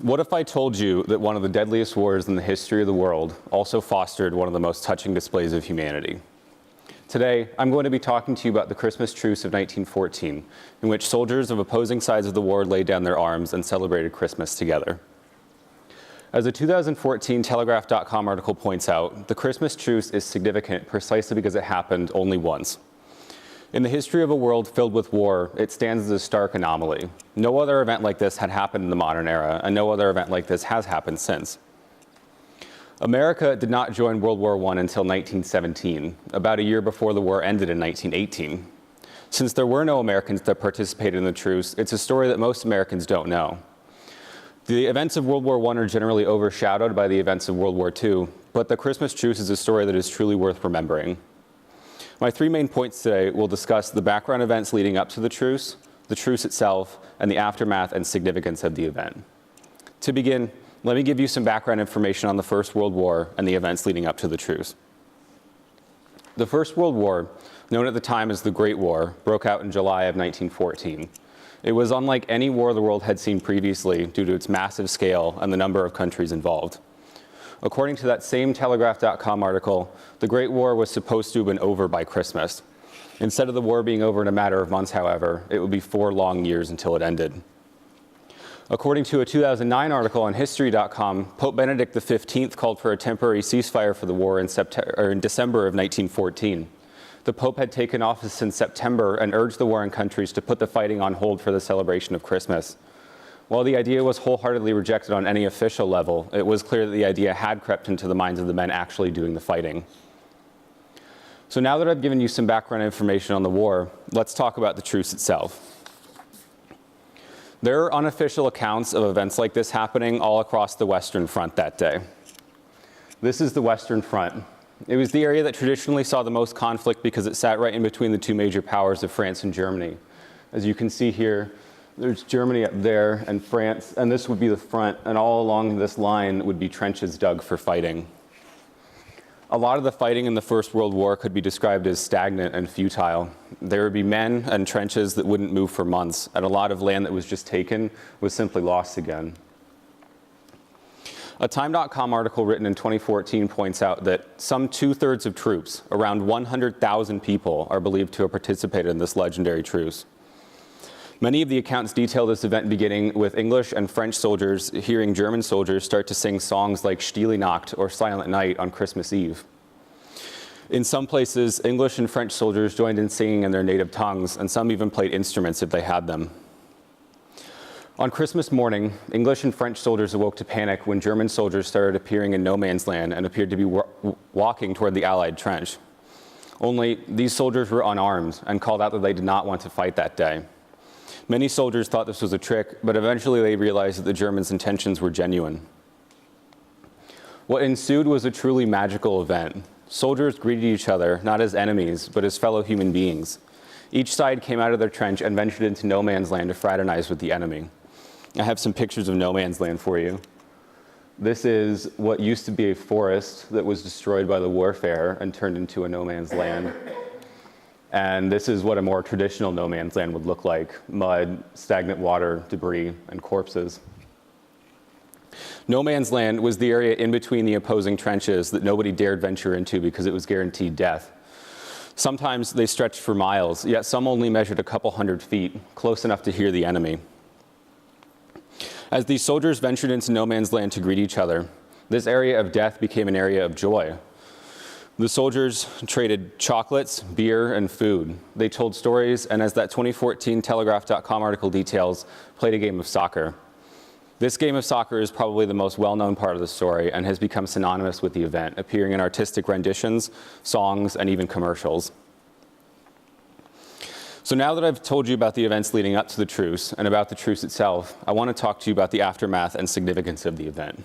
What if I told you that one of the deadliest wars in the history of the world also fostered one of the most touching displays of humanity? Today, I'm going to be talking to you about the Christmas Truce of 1914, in which soldiers of opposing sides of the war laid down their arms and celebrated Christmas together. As a 2014 Telegraph.com article points out, the Christmas Truce is significant precisely because it happened only once. In the history of a world filled with war, it stands as a stark anomaly. No other event like this had happened in the modern era, and no other event like this has happened since. America did not join World War I until 1917, about a year before the war ended in 1918. Since there were no Americans that participated in the truce, it's a story that most Americans don't know. The events of World War I are generally overshadowed by the events of World War II, but the Christmas Truce is a story that is truly worth remembering. My three main points today will discuss the background events leading up to the truce itself, and the aftermath and significance of the event. To begin, let me give you some background information on the First World War and the events leading up to the truce. The First World War, known at the time as the Great War, broke out in July of 1914. It was unlike any war the world had seen previously due to its massive scale and the number of countries involved. According to that same Telegraph.com article, the Great War was supposed to have been over by Christmas. Instead of the war being over in a matter of months, however, it would be 4 long years until it ended. According to a 2009 article on History.com, Pope Benedict XV called for a temporary ceasefire for the war in December of 1914. The Pope had taken office since September and urged the warring countries to put the fighting on hold for the celebration of Christmas. While the idea was wholeheartedly rejected on any official level, it was clear that the idea had crept into the minds of the men actually doing the fighting. So now that I've given you some background information on the war, let's talk about the truce itself. There are unofficial accounts of events like this happening all across the Western Front that day. This is the Western Front. It was the area that traditionally saw the most conflict because it sat right in between the two major powers of France and Germany. As you can see here, there's Germany up there and France, and this would be the front, and all along this line would be trenches dug for fighting. A lot of the fighting in the First World War could be described as stagnant and futile. There would be men and trenches that wouldn't move for months, and a lot of land that was just taken was simply lost again. A Time.com article written in 2014 points out that some 2/3 of troops, around 100,000 people, are believed to have participated in this legendary truce. Many of the accounts detail this event beginning with English and French soldiers hearing German soldiers start to sing songs like Stille Nacht or Silent Night on Christmas Eve. In some places, English and French soldiers joined in singing in their native tongues, and some even played instruments if they had them. On Christmas morning, English and French soldiers awoke to panic when German soldiers started appearing in no man's land and appeared to be walking toward the Allied trench. Only these soldiers were unarmed and called out that they did not want to fight that day. Many soldiers thought this was a trick, but eventually they realized that the Germans' intentions were genuine. What ensued was a truly magical event. Soldiers greeted each other, not as enemies, but as fellow human beings. Each side came out of their trench and ventured into no man's land to fraternize with the enemy. I have some pictures of no man's land for you. This is what used to be a forest that was destroyed by the warfare and turned into a no man's land. And this is what a more traditional no man's land would look like: mud, stagnant water, debris, and corpses. No man's land was the area in between the opposing trenches that nobody dared venture into because it was guaranteed death. Sometimes they stretched for miles, yet some only measured a couple hundred feet, close enough to hear the enemy. As these soldiers ventured into no man's land to greet each other, this area of death became an area of joy. The soldiers traded chocolates, beer, and food. They told stories, and as that 2014 Telegraph.com article details, played a game of soccer. This game of soccer is probably the most well-known part of the story and has become synonymous with the event, appearing in artistic renditions, songs, and even commercials. So now that I've told you about the events leading up to the truce and about the truce itself, I want to talk to you about the aftermath and significance of the event.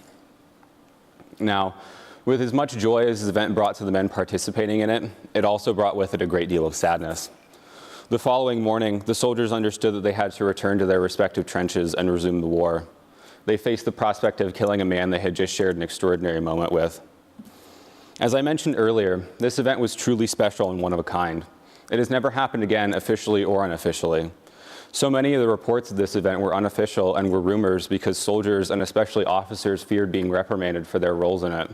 Now, with as much joy as this event brought to the men participating in it, it also brought with it a great deal of sadness. The following morning, the soldiers understood that they had to return to their respective trenches and resume the war. They faced the prospect of killing a man they had just shared an extraordinary moment with. As I mentioned earlier, this event was truly special and one of a kind. It has never happened again, officially or unofficially. So many of the reports of this event were unofficial and were rumors because soldiers and especially officers feared being reprimanded for their roles in it.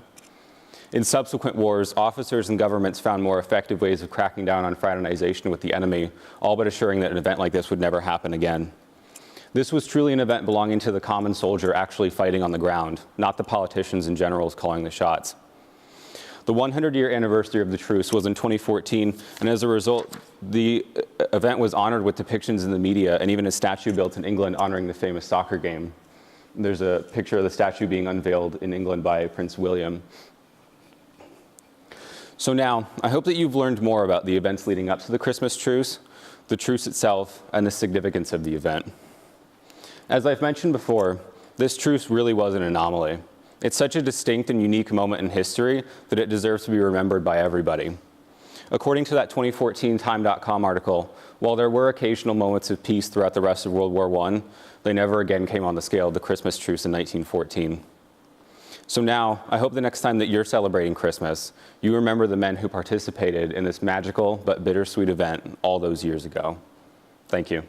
In subsequent wars, officers and governments found more effective ways of cracking down on fraternization with the enemy, all but assuring that an event like this would never happen again. This was truly an event belonging to the common soldier actually fighting on the ground, not the politicians and generals calling the shots. The 100-year anniversary of the truce was in 2014, and as a result, the event was honored with depictions in the media and even a statue built in England honoring the famous soccer game. There's a picture of the statue being unveiled in England by Prince William. So now, I hope that you've learned more about the events leading up to the Christmas truce, the truce itself, and the significance of the event. As I've mentioned before, this truce really was an anomaly. It's such a distinct and unique moment in history that it deserves to be remembered by everybody. According to that 2014 Time.com article, while there were occasional moments of peace throughout the rest of World War I, they never again came on the scale of the Christmas truce in 1914. So now, I hope the next time that you're celebrating Christmas, you remember the men who participated in this magical but bittersweet event all those years ago. Thank you.